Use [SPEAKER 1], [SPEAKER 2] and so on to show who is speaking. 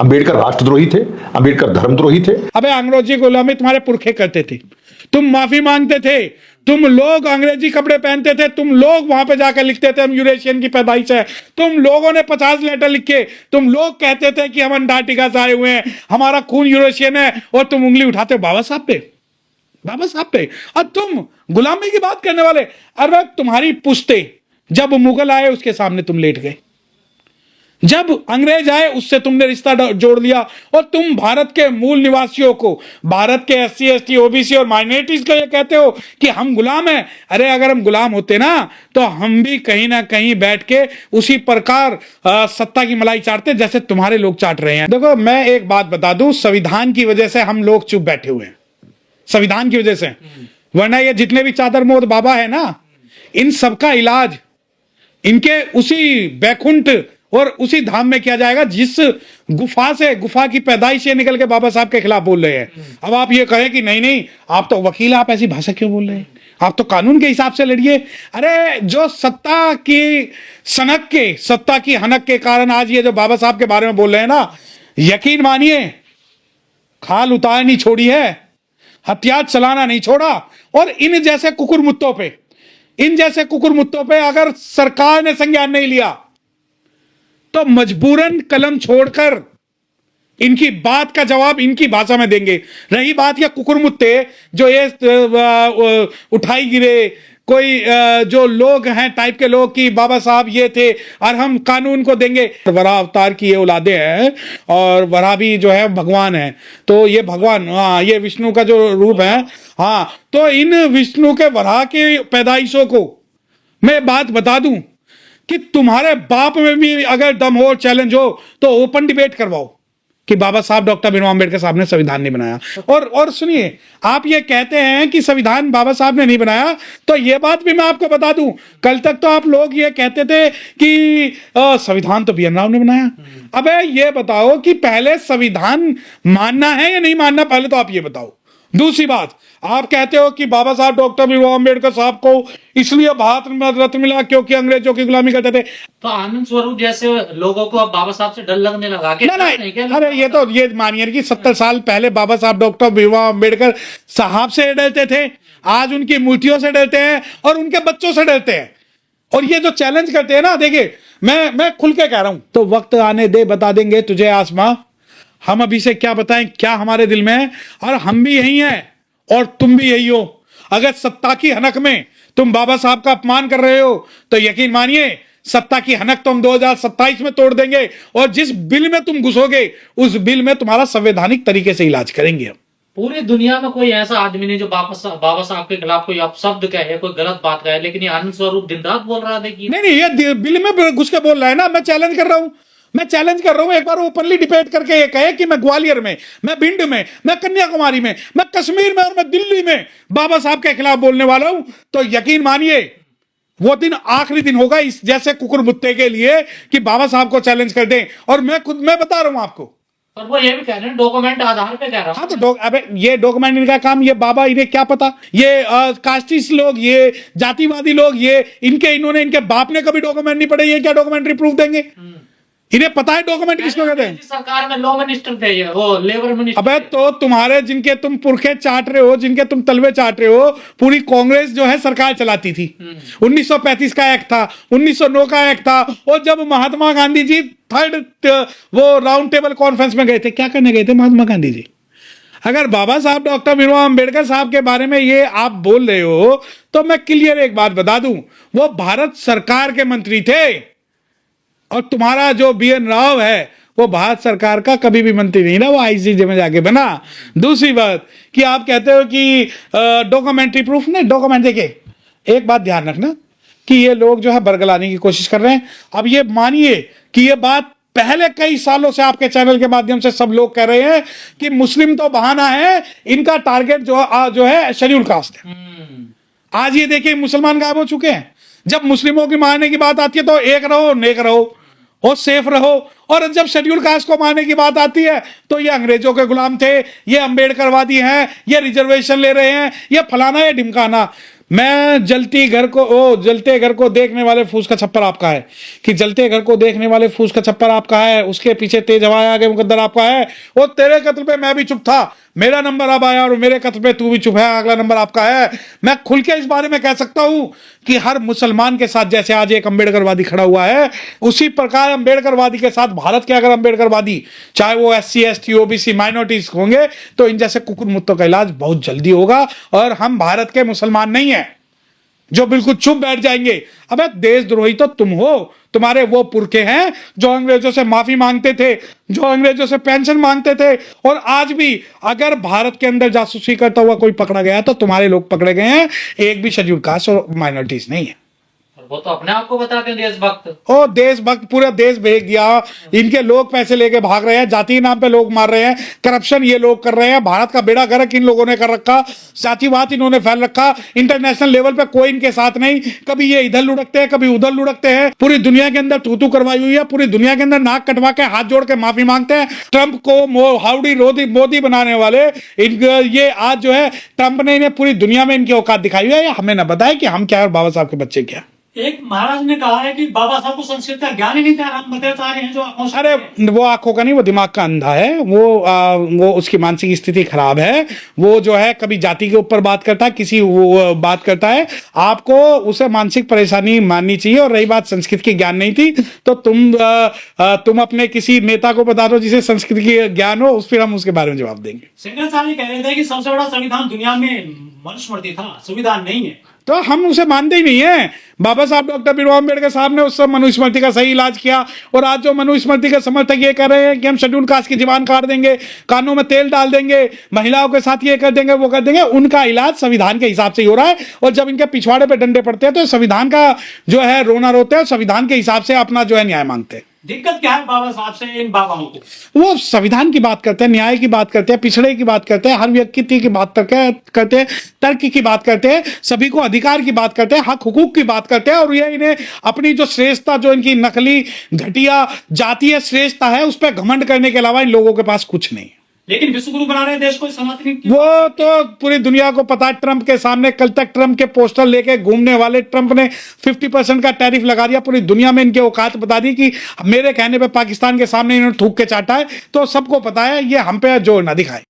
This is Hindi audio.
[SPEAKER 1] अंबेडकर राष्ट्रद्रोही थे, अंबेडकर धर्मद्रोही थे।
[SPEAKER 2] अबे अंग्रेजी गुलामी तुम्हारे पुरखे करते थे, तुम माफी मांगते थे, तुम लोग अंग्रेजी कपड़े पहनते थे, तुम लोग वहां पे जाकर लिखते थे हम यूरेशियन की पैदाइश है, तुम लोगों ने 50 लेटर लिखे, तुम लोग कहते थे कि हम अंटार्कटिका से आए हुए हैं, हमारा खून यूरेशियन है, और तुम उंगली उठाते बाबा साहब पे, बाबा साहब पे, और तुम गुलामी की बात करने वाले। अरे तुम्हारी पुश्ते जब मुगल आए उसके सामने तुम लेट गए, जब अंग्रेज आए उससे तुमने रिश्ता जोड़ लिया, और तुम भारत के मूल निवासियों को, भारत के SC ST OBC और माइनॉरिटीज को ये कहते हो कि हम गुलाम हैं। अरे अगर हम गुलाम होते ना तो हम भी कहीं ना कहीं बैठ के उसी प्रकार सत्ता की मलाई चाटते जैसे तुम्हारे लोग चाट रहे हैं। देखो मैं एक बात बता दूं, संविधान की वजह से हम लोग चुप बैठे हुए हैं, संविधान की वजह से, वरना ये जितने भी चादर मोद बाबा है ना, इन सबका इलाज इनके उसी बैकुंठ और उसी धाम में किया जाएगा जिस गुफा से, गुफा की पैदाइश से निकल के बाबा साहब के खिलाफ बोल रहे हैं। अब आप ये कहें कि नहीं नहीं आप तो वकील, आप ऐसी भाषा क्यों बोल रहे हैं, आप तो कानून के हिसाब से लड़िए। अरे जो सत्ता की सनक के, सत्ता की हनक के कारण आज ये जो बाबा साहब के बारे में बोल रहे हैं ना, यकीन मानिए खाल उतार नहीं छोड़ी है, हथियार चलाना नहीं छोड़ा, और इन जैसे कुकुर मुत्तों पे, इन जैसे कुकुर मुत्तों पे अगर सरकार ने संज्ञान नहीं लिया तो मजबूरन कलम छोड़कर इनकी बात का जवाब इनकी भाषा में देंगे। रही बात या कुकुर मुत्ते जो ये उठाई गिरे, कोई जो लोग हैं टाइप के लोग कि बाबा साहब ये थे और हम कानून को देंगे, वराह अवतार की ये औलादे हैं, और वराह भी जो है भगवान है, तो ये भगवान, हाँ ये विष्णु का जो रूप है, हाँ तो इन विष्णु के वराह की पैदाइशों को मैं बात बता दूं कि तुम्हारे बाप में भी अगर दम हो, चैलेंज हो, तो ओपन डिबेट करवाओ कि बाबा साहब डॉक्टर भीमराव अम्बेडकर साहब ने संविधान नहीं बनाया। और सुनिए, आप ये कहते हैं कि संविधान बाबा साहब ने नहीं बनाया, तो ये बात भी मैं आपको बता दूं, कल तक तो आप लोग ये कहते थे कि संविधान तो BN राव ने बनाया। अबे ये बताओ कि पहले संविधान मानना है या नहीं मानना, पहले तो आप ये बताओ। दूसरी बात, आप कहते हो कि बाबा साहब डॉक्टर भीमराव अम्बेडकर साहब को इसलिए भारत रत्न मिला क्योंकि अंग्रेजों की गुलामी करते थे।
[SPEAKER 3] तो आनंद स्वरूप जैसे लोगों को अब बाबा साहब से डर लगने लगा कि
[SPEAKER 2] नहीं, अरे ये तो ये मानिए कि 70 साल पहले बाबा साहब डॉक्टर भीमराव अम्बेडकर साहब से डरते थे, आज उनकी मूर्तियों से डरते हैं और उनके बच्चों से डरते हैं। और ये जो चैलेंज करते हैं ना, देखिए मैं खुल के कह रहा हूं, तो वक्त आने दे बता देंगे तुझे आसमां, हम अभी से क्या बताएं क्या हमारे दिल में है, और हम भी यही हैं और तुम भी यही हो। अगर सत्ता की हनक में तुम बाबा साहब का अपमान कर रहे हो तो यकीन मानिए सत्ता की हनक तो हम 2027 में तोड़ देंगे, और जिस बिल में तुम घुसोगे उस बिल में तुम्हारा संवैधानिक तरीके से इलाज करेंगे हम।
[SPEAKER 3] पूरी दुनिया में कोई ऐसा आदमी नहीं जो बाबा साहब के खिलाफ कोई अपशब्द कहे, कोई गलत बात कहे, लेकिन ये आनंद स्वरूप दिन रात बोल रहा है।
[SPEAKER 2] नहीं ये बिल में घुस के बोल रहा है ना, मैं चैलेंज कर रहा हूं, मैं चैलेंज कर रहा हूं, एक बार ओपनली डिबेट करके ये कहे कि मैं ग्वालियर में, मैं भिंड में, मैं कन्याकुमारी में, मैं कश्मीर में और मैं दिल्ली में बाबा साहब के खिलाफ बोलने वाला हूं, तो यकीन मानिए वो दिन आखिरी दिन होगा इस जैसे कुकुर मुत्ते के लिए कि बाबा साहब को चैलेंज कर दें। और मैं बता रहा हूं आपको,
[SPEAKER 3] और वो ये भी कह रहे हैं डॉक्यूमेंट आधार पे कह रहा हूं।
[SPEAKER 2] हाँ तो अबे ये डॉक्यूमेंट इनका काम, ये बाबा इन्हें क्या पता, ये कास्टिस्ट लोग, ये जातिवादी लोग, ये इन्होंने इनके बाप ने कभी डॉक्यूमेंट नहीं पढ़े, ये क्या डॉक्यूमेंट्री प्रूफ देंगे? इन्हें पता है डॉक्यूमेंट किसको कहते हैं?
[SPEAKER 3] सरकार में लॉ मिनिस्टर थे ये, वो लेबर मिनिस्टर।
[SPEAKER 2] अबे तो तुम्हारे जिनके तुम पुरखे चाट रहे हो, जिनके तुम तलवे चाट रहे हो, पूरी कांग्रेस जो है सरकार चलाती थी। 1935 का एक्ट था, 1909 का एक्ट था, और जब महात्मा गांधी जी थर्ड वो राउंड टेबल कॉन्फ्रेंस में गए थे, क्या करने गए थे महात्मा गांधी जी? अगर बाबा साहब डॉक्टर भीमराव अम्बेडकर साहब के बारे में ये आप बोल रहे हो तो मैं क्लियर एक बात बता दूं, वो भारत सरकार के मंत्री थे, और तुम्हारा जो BN राव है वो भारत सरकार का कभी भी मंत्री नहीं ना, वो ICJ में जाके बना। दूसरी बात कि आप कहते हो कि डॉक्यूमेंट्री प्रूफ नहीं, डॉक्यूमेंट देखिए एक बात ध्यान रखना कि ये लोग जो है बरगलाने की कोशिश कर रहे हैं। अब ये मानिए कि ये बात पहले कई सालों से आपके चैनल के माध्यम से सब लोग कह रहे हैं कि मुस्लिम तो बहाना है, इनका टारगेट जो है शेड्यूल कास्ट है। आज ये देखिए मुसलमान गायब हो चुके हैं। जब मुस्लिमों की मारने की बात आती है तो एक रहो, नेक रहो और सेफ रहो, और जब शेड्यूल कास्ट को मारने की बात आती है तो ये अंग्रेजों के गुलाम थे, ये अंबेडकरवादी हैं, ये रिजर्वेशन ले रहे हैं, ये फलाना ये ढिमकाना। मैं जलते घर को देखने वाले फूस का छप्पर आपका है, कि जलते घर को देखने वाले फूस का छप्पर आपका है, उसके पीछे तेज हवाएं आगे मुकद्दर आपका है। वो तेरे कत्ल पे मैं भी चुप था, मेरा नंबर अब आया, और मेरे कत्ल पे तू भी चुप है, अगला नंबर आपका है। मैं खुल के इस बारे में कह सकता हूं कि हर मुसलमान के साथ जैसे आज एक अंबेडकरवादी खड़ा हुआ है, उसी प्रकार अंबेडकरवादी के साथ भारत के अगर अंबेडकरवादी, चाहे वो SC ST OBC माइनॉरिटीज होंगे, तो इन जैसे कुकुर मुत्तों का इलाज बहुत जल्दी होगा। और हम भारत के मुसलमान नहीं है जो बिल्कुल चुप बैठ जाएंगे। अबे देशद्रोही तो तुम हो, तुम्हारे वो पुरखे हैं जो अंग्रेजों से माफी मांगते थे, जो अंग्रेजों से पेंशन मांगते थे, और आज भी अगर भारत के अंदर जासूसी करता हुआ कोई पकड़ा गया तो तुम्हारे लोग पकड़े गए हैं, एक भी शेड्यूल कास्ट और माइनॉरिटीज नहीं है।
[SPEAKER 3] वो तो अपने आप को बताते हैं देशभक्त।
[SPEAKER 2] ओ देशभक्त, पूरा देश भेज दिया, इनके लोग पैसे लेके भाग रहे हैं, जाति के नाम पे लोग मार रहे हैं, करप्शन ये लोग कर रहे हैं, भारत का बेड़ा गर्क इन लोगों ने कर रखा, जातिवाद इन्होंने फैल रखा, इंटरनेशनल लेवल पे कोई इनके साथ नहीं, कभी ये इधर लुढ़कते हैं कभी उधर लुढ़कते हैं, पूरी दुनिया के अंदर तू करवाई हुई है, पूरी दुनिया के अंदर नाक कटवा के हाथ जोड़ के माफी मांगते हैं। ट्रंप को हाउडी मोदी बनाने वाले ये आज जो है ट्रंप ने इन्हें पूरी दुनिया में इनकी औकात दिखाई हुई है, हमें न बताया कि हम क्या है और बाबा साहब के बच्चे क्या।
[SPEAKER 4] एक महाराज ने कहा है कि बाबा साहब को संस्कृत का ज्ञान ही नहीं था, हम बताते आ रहे हैं जो आंखों से।
[SPEAKER 2] अरे वो आंखों का नहीं, वो दिमाग का अंधा है, वो उसकी मानसिक स्थिति खराब है। वो जो है कभी जाति के ऊपर बात करता है, किसी वो बात करता है, आपको उसे मानसिक परेशानी माननी चाहिए। और रही बात संस्कृत की ज्ञान नहीं थी, तो तुम अपने किसी नेता को बता दो जिसे संस्कृत की ज्ञान हो, फिर हम उसके बारे में जवाब देंगे।
[SPEAKER 4] शंकराचार्य कह रहे थे कि सबसे बड़ा संविधान दुनिया में मनुस्मृति था, संविधान नहीं है,
[SPEAKER 2] तो हम उसे मानते ही नहीं है। बाबा साहब डॉक्टर भीमराव अम्बेडकर साहब ने उस सब मनुस्मृति का सही इलाज किया, और आज जो मनुस्मृति के समर्थक ये कह रहे हैं कि हम शेड्यूल कास्ट की जीवान काट देंगे, कानों में तेल डाल देंगे, महिलाओं के साथ ये कर देंगे वो कर देंगे, उनका इलाज संविधान के हिसाब से ही हो रहा है। और जब इनके पिछवाड़े पे डंडे पड़ते हैं तो संविधान का जो है रोना रोते हैं, संविधान के हिसाब से अपना जो है न्याय मांगते हैं।
[SPEAKER 4] दिक्कत क्या है बाबा साहब से, इन बाबाओं को?
[SPEAKER 2] वो संविधान की बात करते हैं, न्याय की बात करते हैं, पिछड़े की बात करते हैं, हर व्यक्ति की बात करते हैं, तर्क की बात करते हैं, सभी को अधिकार की बात करते हैं, हक हुकूक की बात करते हैं। और ये इन्हें अपनी जो श्रेष्ठता, जो इनकी नकली घटिया जातीय श्रेष्ठता है, उस पर घमंड करने के अलावा इन लोगों के पास कुछ नहीं है।
[SPEAKER 4] लेकिन विश्व गुरु बना रहे देश को सनातनी।
[SPEAKER 2] वो तो पूरी दुनिया को पता है। ट्रंप के सामने कल तक ट्रंप के पोस्टर लेके घूमने वाले, ट्रंप ने 50% का टैरिफ लगा दिया, पूरी दुनिया में इनके औकात बता दी कि मेरे कहने पे पाकिस्तान के सामने इन्होंने थूक के चाटा है, तो सबको पता है, ये हम पे जोर ना दिखाए।